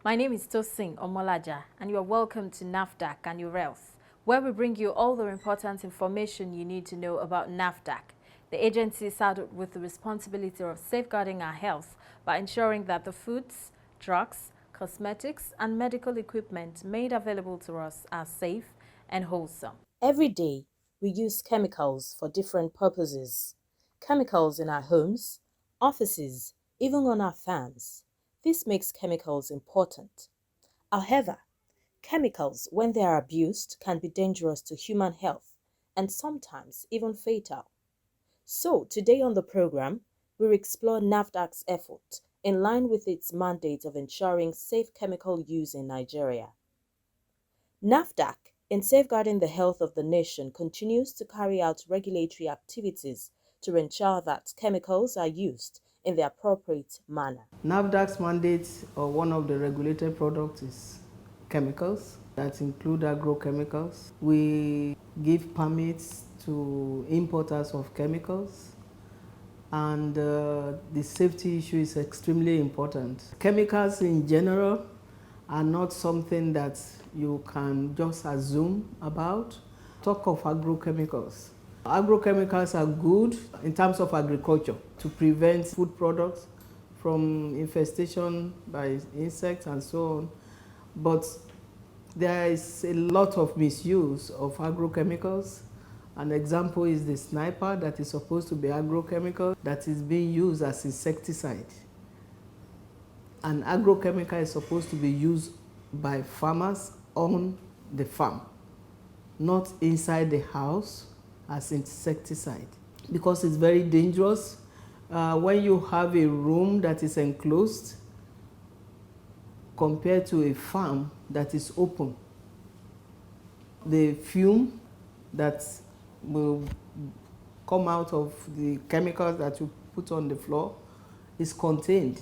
My name is Tosin Omolaja, and you are welcome to NAFDAC and Your Health, where we bring you all the important information you need to know about NAFDAC. The agency is saddled with the responsibility of safeguarding our health by ensuring that the foods, drugs, cosmetics, and medical equipment made available to us are safe and wholesome. Every day, we use chemicals for different purposes. Chemicals in our homes, offices, even on our farms. This makes chemicals important. However, chemicals, when they are abused, can be dangerous to human health and sometimes even fatal. So, today on the program, we'll explore NAFDAC's effort in line with its mandate of ensuring safe chemical use in Nigeria. NAFDAC, in safeguarding the health of the nation, continues to carry out regulatory activities to ensure that chemicals are used in the appropriate manner. NAFDAC's mandate, or one of the regulated products, is chemicals that include agrochemicals. We give permits to importers of chemicals, and the safety issue is extremely important. Chemicals in general are not something that you can just assume about. Talk of agrochemicals. Agrochemicals are good in terms of agriculture to prevent food products from infestation by insects and so on. But there is a lot of misuse of agrochemicals. An example is the sniper that is supposed to be agrochemical that is being used as insecticide. An agrochemical is supposed to be used by farmers on the farm, not inside the house as insecticide, because it's very dangerous. When you have a room that is enclosed compared to a farm that is open, the fume that will come out of the chemicals that you put on the floor is contained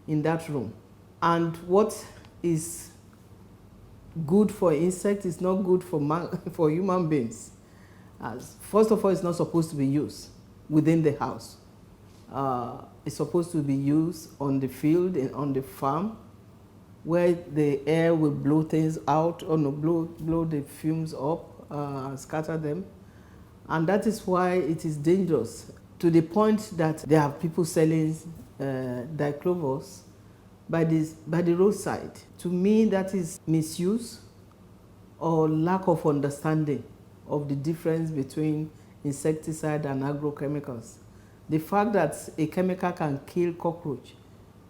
in that room. And what is good for insects is not good for human beings. First of all, it's not supposed to be used within the house. It's supposed to be used on the field and on the farm, where the air will blow things out, or no, blow the fumes up and scatter them. And that is why it is dangerous, to the point that there are people selling diclovers by the roadside. To me, that is misuse or lack of understanding of the difference between insecticide and agrochemicals. The fact that a chemical can kill cockroach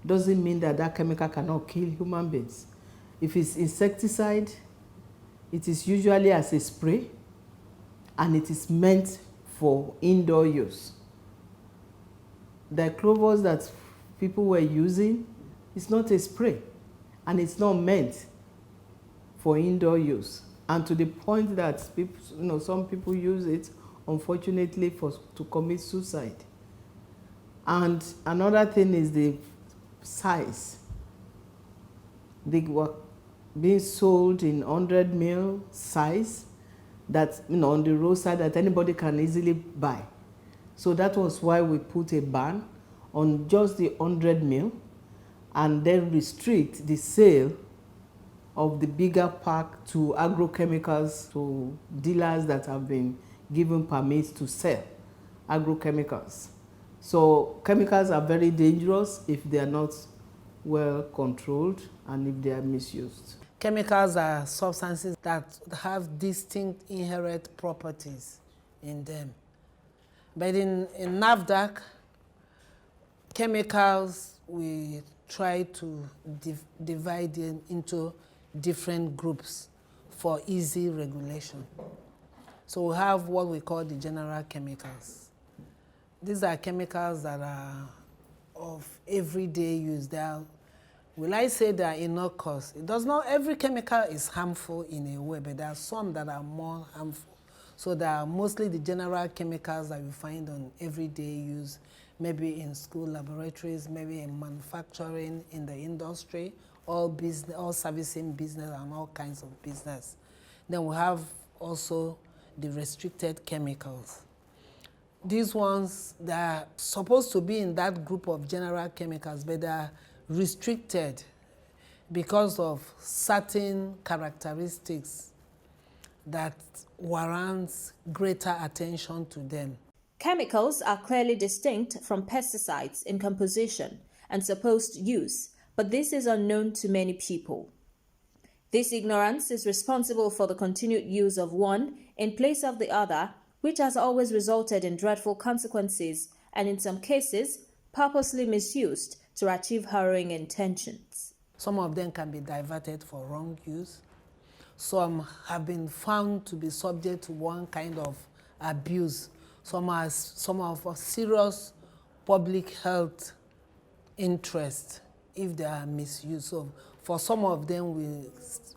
doesn't mean that that chemical cannot kill human beings. If it's insecticide, it is usually as a spray, and it is meant for indoor use. The clovers that people were using is not a spray, and it's not meant for indoor use. And to the point that people, some people use it, unfortunately, to commit suicide. And another thing is the size. They were being sold in 100 ml size, that on the roadside, that anybody can easily buy. So that was why we put a ban on just the 100 ml, and then restrict the sale of the bigger pack to agrochemicals, to dealers that have been given permits to sell agrochemicals. So chemicals are very dangerous if they are not well controlled and if they are misused. Chemicals are substances that have distinct inherent properties in them. But in NAFDAC, chemicals, we try to divide them into different groups for easy regulation. So we have what we call the general chemicals. These are chemicals that are of everyday use. Will I say they are innocuous? It does not, every chemical is harmful in a way, but there are some that are more harmful. So there are mostly the general chemicals that we find on everyday use, maybe in school laboratories, maybe in manufacturing, in the industry, all business, all servicing business and all kinds of business. Then we have also the restricted chemicals. These ones, they are supposed to be in that group of general chemicals, but they are restricted because of certain characteristics that warrants greater attention to them. Chemicals are clearly distinct from pesticides in composition and supposed use, but this is unknown to many people. This ignorance is responsible for the continued use of one in place of the other, which has always resulted in dreadful consequences and in some cases purposely misused to achieve harrowing intentions. Some of them can be diverted for wrong use. Some have been found to be subject to one kind of abuse. Some are serious public health interest if they are misused. So for some of them,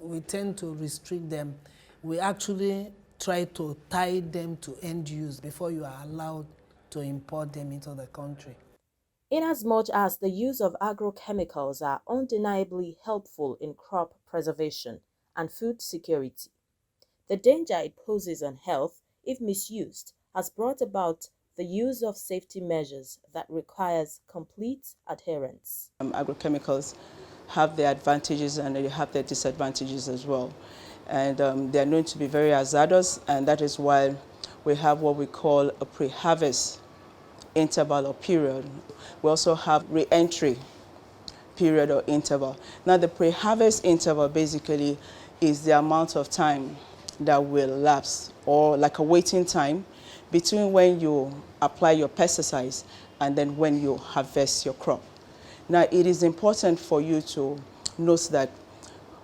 we tend to restrict them. We actually try to tie them to end use before you are allowed to import them into the country. Inasmuch as the use of agrochemicals are undeniably helpful in crop preservation and food security, the danger it poses on health, if misused, has brought about the use of safety measures that requires complete adherence. Agrochemicals have their advantages and they have their disadvantages as well. And they are known to be very hazardous, and that is why we have what we call a pre-harvest interval or period. We also have re-entry period or interval. Now the pre-harvest interval basically is the amount of time that will lapse, or like a waiting time between when you apply your pesticides and then when you harvest your crop. Now it is important for you to note that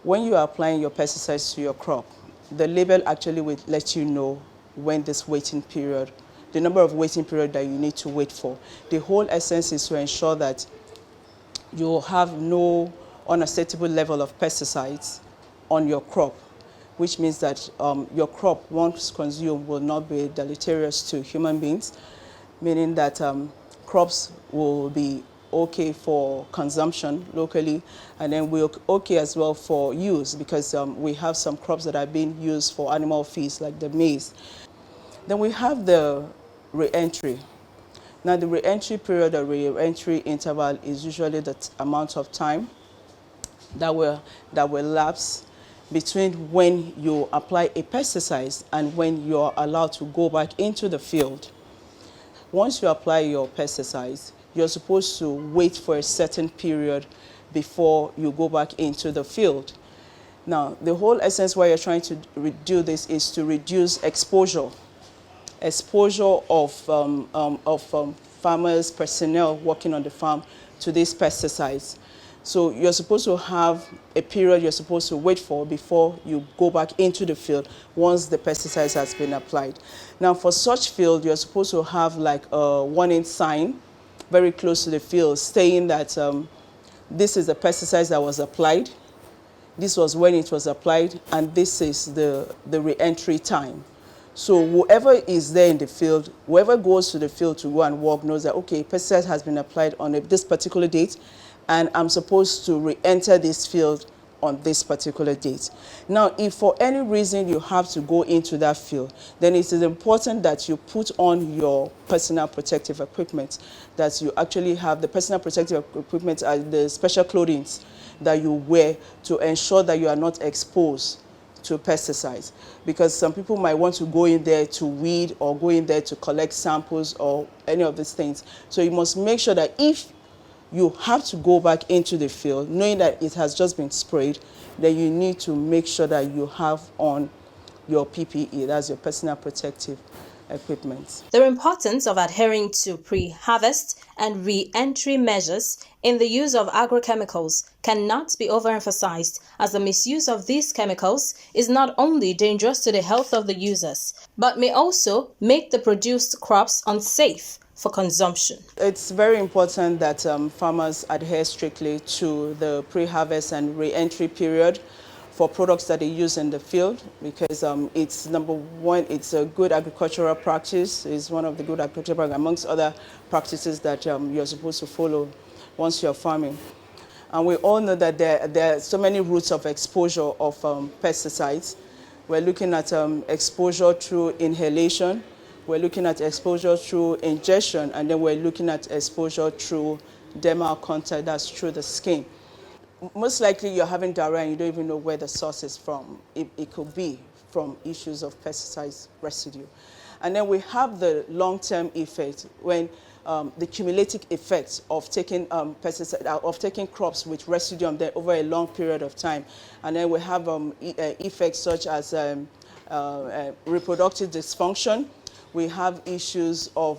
when you are applying your pesticides to your crop, the label actually will let you know when this waiting period, the number of waiting period that you need to wait for. The whole essence is to ensure that you have no unacceptable level of pesticides on your crop, which means that your crop, once consumed, will not be deleterious to human beings, meaning that crops will be okay for consumption locally, and then we're okay as well for use, because we have some crops that are being used for animal feeds, like the maize. Then we have the re-entry. Now the re-entry period or re-entry interval is usually the amount of time that will lapse between when you apply a pesticide and when you're allowed to go back into the field. Once you apply your pesticides, you're supposed to wait for a certain period before you go back into the field. Now, the whole essence why you're trying to do this is to reduce exposure of farmers, personnel working on the farm to these pesticides. So you're supposed to have a period you're supposed to wait for before you go back into the field once the pesticides has been applied. Now, for such field, you're supposed to have like a warning sign very close to the field saying that this is the pesticide that was applied, this was when it was applied, and this is the re-entry time. So whoever is there in the field, whoever goes to the field to go and work knows that, okay, pesticide has been applied on this particular date, and I'm supposed to re-enter this field on this particular date. Now, if for any reason you have to go into that field, then it is important that you put on your personal protective equipment, that you actually have the personal protective equipment and the special clothing that you wear to ensure that you are not exposed to pesticides. Because some people might want to go in there to weed or go in there to collect samples or any of these things. So you must make sure that if you have to go back into the field, knowing that it has just been sprayed, then you need to make sure that you have on your PPE, that's your personal protective equipment. The importance of adhering to pre-harvest and re-entry measures in the use of agrochemicals cannot be overemphasized, as the misuse of these chemicals is not only dangerous to the health of the users, but may also make the produced crops unsafe for consumption. It's very important that farmers adhere strictly to the pre-harvest and re-entry period for products that they use in the field, because it's number one, it's a good agricultural practice. It's one of the good agricultural practices amongst other practices that you're supposed to follow once you're farming. And we all know that there are so many routes of exposure of pesticides. We're looking at exposure through inhalation, we're looking at exposure through ingestion, and then we're looking at exposure through dermal contact, that's through the skin. most likely you're having diarrhea and you don't even know where the source is from. It could be from issues of pesticides residue. And then we have the long-term effect when the cumulative effects of taking taking crops with residue on them over a long period of time. And then we have effects such as reproductive dysfunction. We have issues of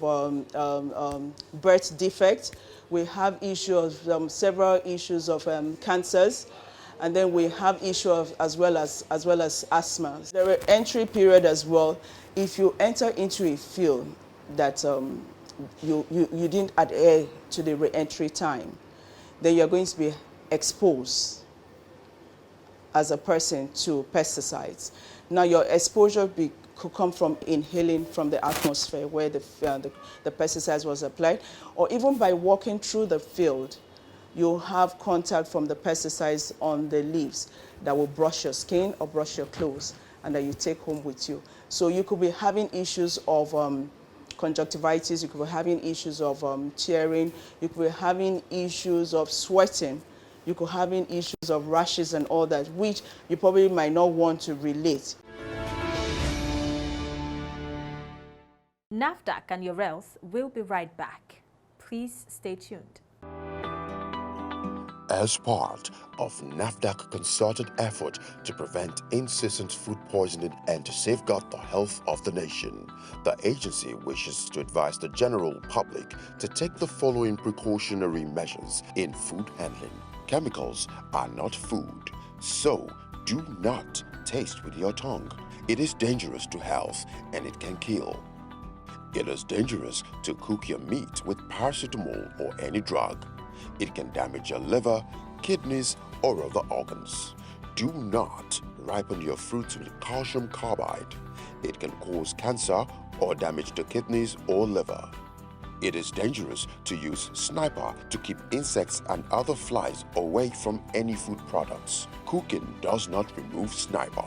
birth defect. We have issues of several issues of cancers, and then we have issues as well as asthma. There are entry period as well. If you enter into a field that you didn't adhere to the re-entry time, then you're going to be exposed as a person to pesticides. Now your exposure could come from inhaling from the atmosphere where the pesticides was applied, or even by walking through the field, you'll have contact from the pesticides on the leaves that will brush your skin or brush your clothes and that you take home with you. So you could be having issues of conjunctivitis, you could be having issues of tearing, you could be having issues of sweating, you could be having issues of rashes and all that, which you probably might not want to relate. NAFDAC and your health will be right back. Please stay tuned. As part of NAFDAC concerted effort to prevent incessant food poisoning and to safeguard the health of the nation, the agency wishes to advise the general public to take the following precautionary measures in food handling. Chemicals are not food, so do not taste with your tongue. It is dangerous to health and it can kill. It is dangerous to cook your meat with paracetamol or any drug. It can damage your liver, kidneys, or other organs. Do not ripen your fruits with calcium carbide. It can cause cancer or damage the kidneys or liver. It is dangerous to use sniper to keep insects and other flies away from any food products. Cooking does not remove sniper.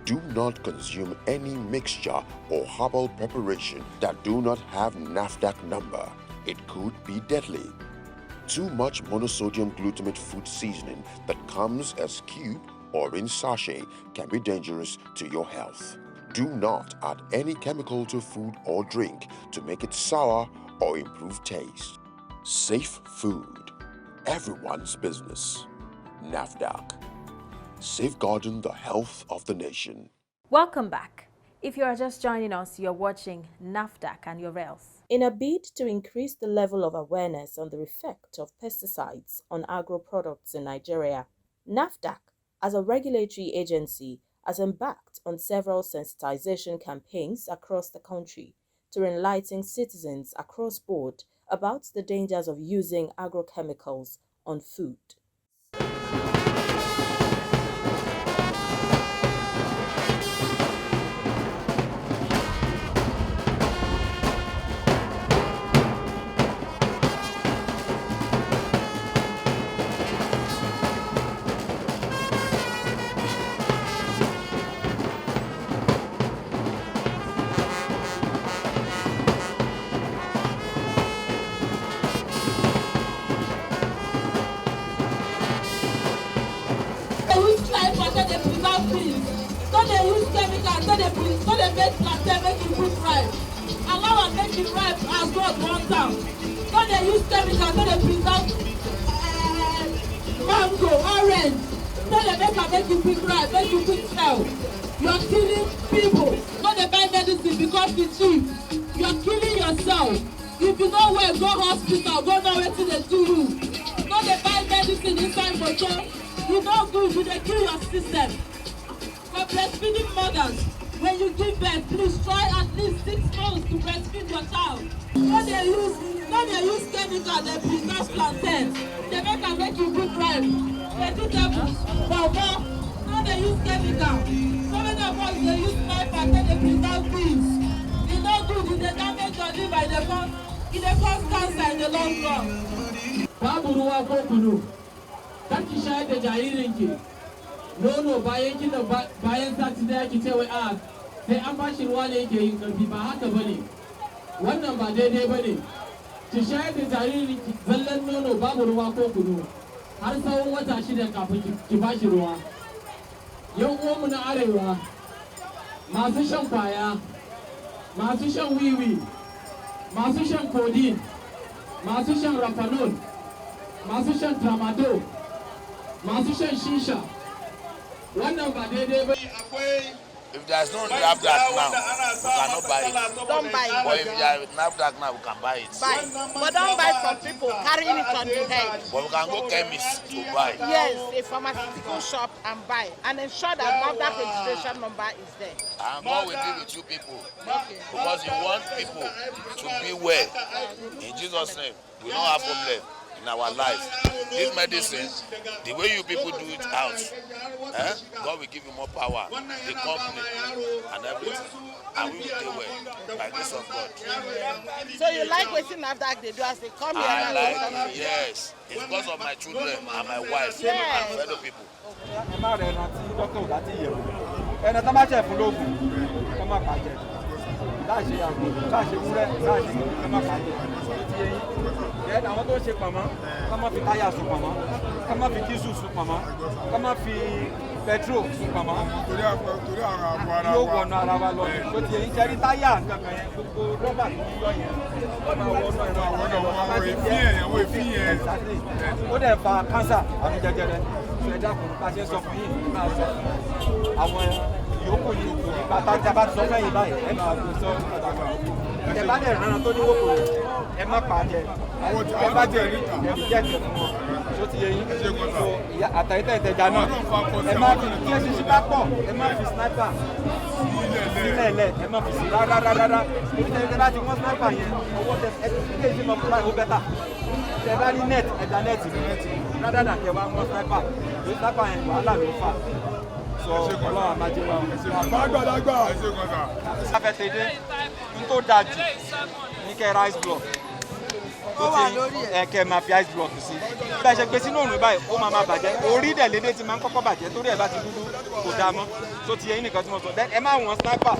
Do not consume any mixture or herbal preparation that do not have NAFDAC number. It could be deadly. Too much monosodium glutamate food seasoning that comes as cube or in sachet can be dangerous to your health. Do not add any chemical to food or drink to make it sour or improve taste. Safe food. Everyone's business. NAFDAC. Safeguarding the health of the nation. Welcome back. If you are just joining us, you're watching NAFDAC and your health. In a bid to increase the level of awareness on the effect of pesticides on agro products in Nigeria, NAFDAC, as a regulatory agency, has embarked on several sensitization campaigns across the country to enlighten citizens across board about the dangers of using agrochemicals on food. Mango, orange, no they make you quick ripe, make you quick sell. You're killing people. No they buy medicine because it's cheap. You're killing yourself. If you know where, go hospital, go know where they do you. No they buy medicine inside bottle. You know good, you they kill your system. For breastfeeding mothers, when you give birth, please try at least 6 months to breastfeed your child. No they use chemical, they preserve plantain. They make you good ripe. Vegetables, bobo, no they use chemical. So many of us they use sniper, they preserve things. It's not good, if they damage your liver, it cause cancer in the long run. Babu ruwa ko kunu, kar ki shayar da jaririnki. Nono bayan kina bayan sati daya ki ce wai a sai an bashi ruwa ne yake yin karfi, ba haka bane. Wannan ba daidai bane. Ki shayar da jaririnki zallan nono babu ruwa ko kunu. har tsawon wata 6 kafin ki ba shi ruwa. Yan uwanmu na arewa masu shan kwaya, masu shan wiwi, masu shan codeine, masu shan rafanol, masu shan tramadol, masu shan shisha. Wannan ba daidai ba. If there's no NAFDAC now, we cannot buy it. Don't buy it. But if there is NAFDAC now, we can buy it. Buy. But don't buy from people carrying it on the head. But we can go chemist to buy. Yes, a pharmaceutical shop and buy. And ensure that NAFDAC registration number is there. And God will deal with you people. Okay. Because you want people to be well. In Jesus' name, we don't have problem in our life. This medicine, the way you people do it out, God will give you more power, the company and everything. And we will do well by grace of God. So you like waiting NAFDAC they do as they come here? I like it, yes. It's because of my children and my wife and fellow people. Àwọn tó ṣe pọ̀nmọ́ ká má fi táyà sùn pọ̀nmọ́ ká má fi dísù sùn pọ̀nmọ́ ká má fi pẹtrol sùn pọ̀nmọ́ yóò wọnú ara wa lọ tó ti èyí jẹ́rí táyà kankan yẹn gbogbo rọ́bà tó ń yọ yẹn wọ́n máa wọnú ẹ̀rọ àwọn èèyàn ó dẹ̀ fa kánsà àmì jẹjẹrẹ ẹ̀dá kò bá ṣe sọ fún yìí máa sọ àwọn yòókù yìí kò ní bàtà tí a bá sọ fẹ́yìn báyìí ẹ̀ máa gbé sọ ẹ̀ bá dẹ̀ rán tó ní wọ́pọ̀ ẹ má pa jẹ ẹ bá jẹ ẹ fi jẹ jẹ fún wọn tó ti yẹ yín so àtàyítà ìtẹjà náà ẹ má fi kí ẹ ṣiṣẹ́ bá pọ̀ ẹ má fi sniper sílẹ̀ lẹ̀ ẹ má fi sí rárá oríṣiríṣi bá ti wọ́n sniper yẹn owó tẹ ẹ ti fi kéèjì mọ́ fúnra ó bẹ́tà tẹ bá ní net ẹja net rárá dà kẹ wá wọ́n sniper lórí sniper yẹn wàhálà ló fà sọ ọlọ́run àmàjẹ wa àgbàlagbà sáfẹ́tẹ̀dé n tó dáa jù ní kẹ́ rice block ẹ̀kẹ́ máa fi ice block sí bí a ṣe gbé sínú òrùn báyìí ó máa bàjẹ́ orí dẹ̀ lédè tí máa ń kọ́kọ́ bàjẹ́ torí ẹ̀ bá ti dúdú kò dáa mọ́ tó ti yẹ yín nìkan tí mo sọ ẹ má wọ̀n sniper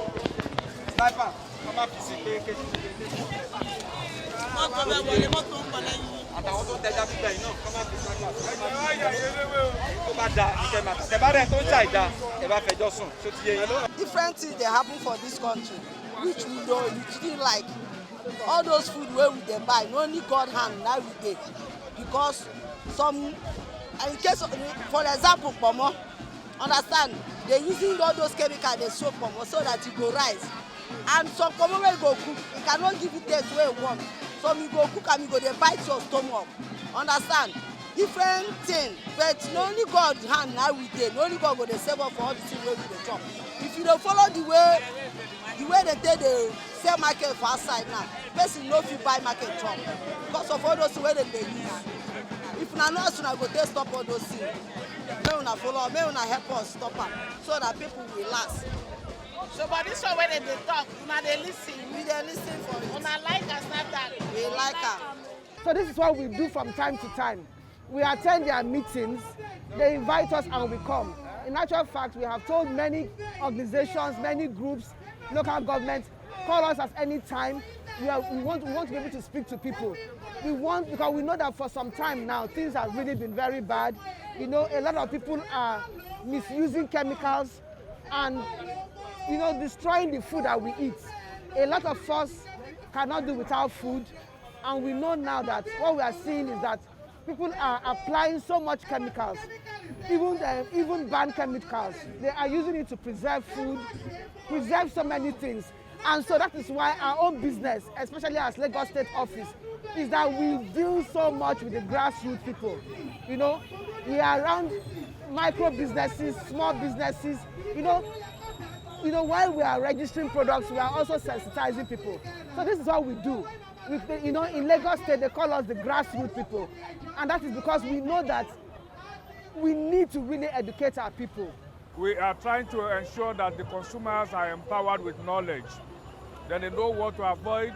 wọ́n má fi sí pé kéjì àtàwọn tó tẹja gbígbà yìí náà kọ́ máa fi sniper tó bá da ìkẹ́ máa tẹ̀ bá rẹ̀ tó ń ṣàìdá ẹ bá fẹjọ́ sùn tó ti yẹ yín. Different things dey happen for this country which we still like. All those food wey we dey buy no only God hand na we dey because some in case of, for example pomo understand they using all those chemicals dey soak pomo so that e go rise and some pomo wey go cook e cannot give you taste wey you want some you go cook am you go dey bite your stomach understand different thing but no only God hand na we dey no only God go dey save us for all the things wey we dey chop if you dey follow the way they take dey sell market for outside now person no fit buy market chop because of all those things wey dem dey use if una know as una go take stop all those things make una follow make una help us stop am so that people will last. So but this one wey dem dey talk una dey lis ten we dey lis ten for it una like as NAFDAC we like am. So this is what we do from time to time. We attend their meetings, they invite us and we come. In actual fact, we have told many organizations, many groups, local governments, call us at any time. We want to be able to speak to people. Because we know that for some time now, things have really been very bad. You know, a lot of people are misusing chemicals and, you know, destroying the food that we eat. A lot of us cannot do without food. And we know now that what we are seeing is that people are applying so much chemicals, even banned chemicals. They are using it to preserve food, preserve so many things. And so that is why our own business, especially as Lagos State Office, is that we deal so much with the grassroots people. You know, we are around micro businesses, small businesses. You know, while we are registering products, we are also sensitizing people. So this is what we do. You know, in Lagos State, they call us the grassroots people. And that is because we know that we need to really educate our people. We are trying to ensure that the consumers are empowered with knowledge. Then they know what to avoid.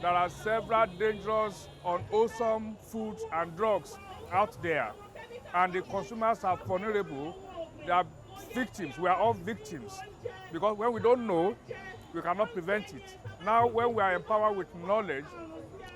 There are several dangerous, unwholesome foods and drugs out there. And the consumers are vulnerable. They are victims. We are all victims. Because when we don't know, we cannot prevent it. Now, when we are empowered with knowledge,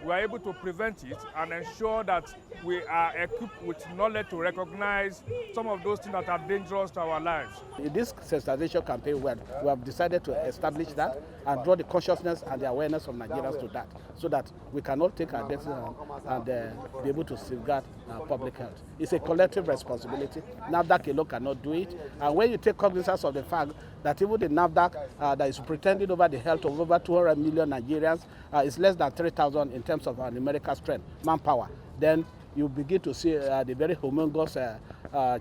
we are able to prevent it and ensure that we are equipped with knowledge to recognize some of those things that are dangerous to our lives. In this sensitization campaign, we have decided to establish that and draw the consciousness and the awareness of Nigerians to that, so that we can all take our decisions and be able to safeguard public health. It's a collective responsibility. NAFDAC alone cannot do it. And when you take cognizance of the fact that even the NAFDAC that is pretending over the health of over 200 million Nigerians is less than 3,000 in terms of our numerical strength, manpower, then you begin to see the very humongous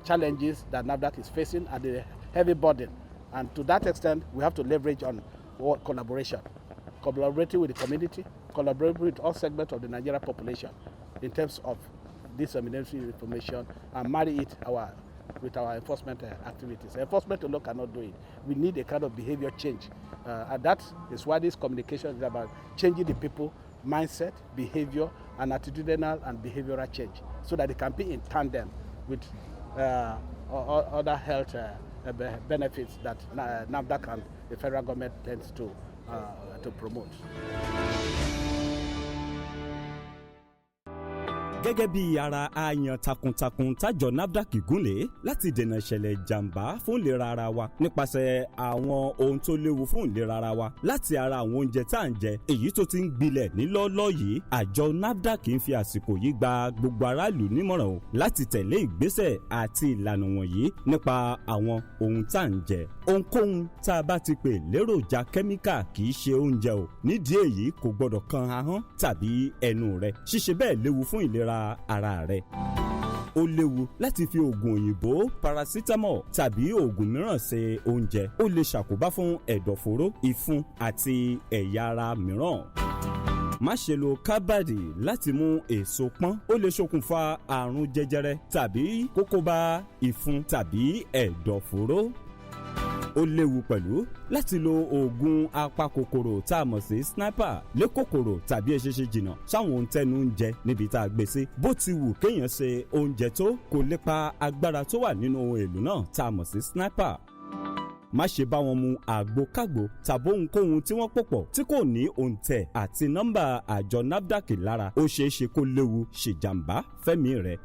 challenges that NAFDAC is facing and the heavy burden. And to that extent, we have to leverage on collaboration, collaborating with the community, collaborating with all segments of the Nigerian population in terms of disseminating information and marry it with our enforcement activities. Enforcement alone cannot do it. We need a kind of behavior change. And that is why this communication is about changing the people mindset, behavior, and attitudinal and behavioral change, so that it can be in tandem with other health benefits that NAFDAC and the federal government tends to promote. Gẹ́gẹ́ bí ara àyàn takuntakun tájọ NAFDAC gúnlẹ̀ láti dènà ìṣẹ̀lẹ̀ ìjàmbá fún ìlera ara wa nípasẹ̀ àwọn ohun tó léwu fún ìlera ara wa láti ara àwọn oúnjẹ tá à ń jẹ èyí tó ti ń gbilẹ̀ nílọ́lọ́ yìí, àjọ NAFDAC ń fi àsìkò yìí gba gbogbo aráàlú nímọ̀ràn o láti tẹ̀lé ìgbésẹ̀ àti ìlànà wọ̀nyí nípa àwọn ohun tá à ń jẹ. Ohunkóhun tá a bá ti pè léròjà kẹ́míkà kì í ṣe oúnjẹ o, nídìí èyí kò gbọdọ̀ kan ahọ́n tàbí ẹnu rẹ. Ṣíṣe bẹ́ẹ̀ léwu fún ìlera ara rẹ. Ó léwu láti fi oògùn òyìnbó paracetamol tàbí oògùn mìíràn ṣe oúnjẹ. Ó lè ṣàkóbá fún ẹ̀dọ̀fóró, ìfun àti ẹ̀yà ara mìíràn. Má ṣe lo kábàdì láti mú èso pọ́n. Ó lè ṣokùnfà àrùn jẹjẹrẹ tàbí kó bá ìfun tàbí ẹ̀dọ̀fóró. Ó léwu pẹ̀lú láti lo oògùn apakòkòrò tá a mọ̀ sí sniper lé kòkòrò tàbí eṣinṣin jìnnà sáwọn ohun tẹnu ń jẹ níbi tá a gbé sí. Bó ti wù kéèyàn ṣe oúnjẹ tó, kò lè pa agbára tó wà nínú ohun èlò náà tá a mọ̀ sí sniper. Má ṣe bá wọn mu àgbo-kágbo tàbí ohunkóhun tí wọ́n pòpọ̀ tí kò ní òǹtẹ̀ àti nọ́mbà àjọ NAFDAC lára. Ó ṣeé ṣe kó léwu ṣèjàmbá fẹ́mi rẹ̀.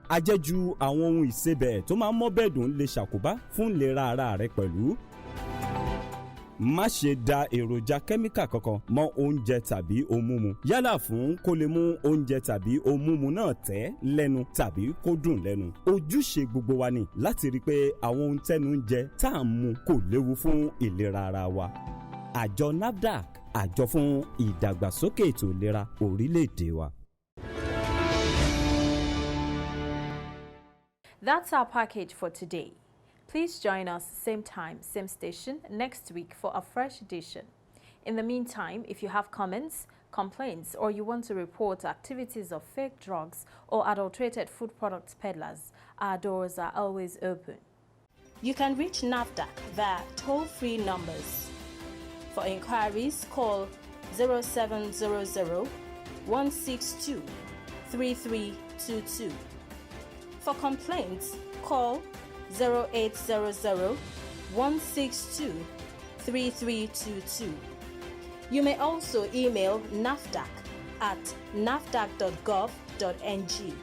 Àjẹjù àwọn ohun ìsebẹ̀ tó máa ń mọ́bẹ̀dùn lè ṣàkóbá fún ìlera ara rẹ pẹ̀lú. Má ṣe da èròjà kẹ́míkà kankan mọ́ oúnjẹ tàbí ohun mímu, yálà fún kó lè mú oúnjẹ tàbí ohun mímu náà tẹ́ lẹ́nu tàbí kó dùn lẹ́nu. Ojúṣe gbogbo wa ni láti rí i pé àwọn ohun tẹ́nu ń jẹ tá à ń mu kò léwu fún ìlera ara wa. Àjọ NAFDAC, àjọ fún ìdàgbàsókè ètò ìlera orílẹ̀-èdè wa. That's our package for today. Please join us same time, same station next week for a fresh edition. In the meantime, if you have comments, complaints, or you want to report activities of fake drugs or adulterated food products peddlers, our doors are always open. You can reach NAFDAC via toll-free numbers. For inquiries, call 0700 162 3322. For complaints, call 0800 162 3322. You may also email NAFDAC at nafdac.gov.ng.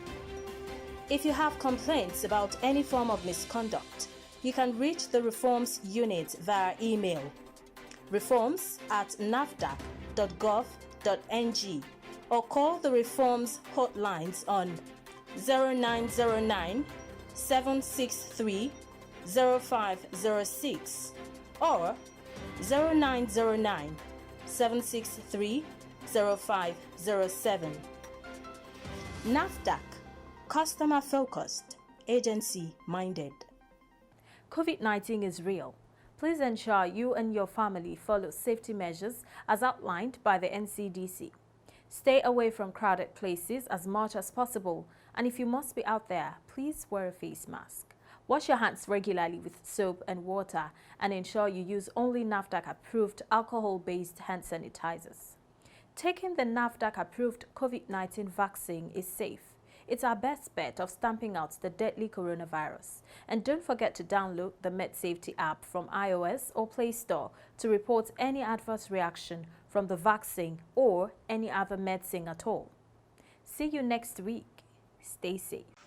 If you have complaints about any form of misconduct, you can reach the Reforms Unit via email, reforms@nafdac.gov.ng, or call the Reforms hotlines on 0909 763 0506 or 0909 763 0507. NAFDAC, customer focused, agency minded. COVID-19 is real. Please ensure you and your family follow safety measures as outlined by the NCDC. Stay away from crowded places as much as possible, and if you must be out there, please wear a face mask. Wash your hands regularly with soap and water and ensure you use only NAFDAC-approved alcohol-based hand sanitizers. Taking the NAFDAC-approved COVID-19 vaccine is safe. It's our best bet of stamping out the deadly coronavirus. And don't forget to download the MedSafety app from iOS or Play Store to report any adverse reaction from the vaccine or any other medicine at all. See you next week. Stay safe.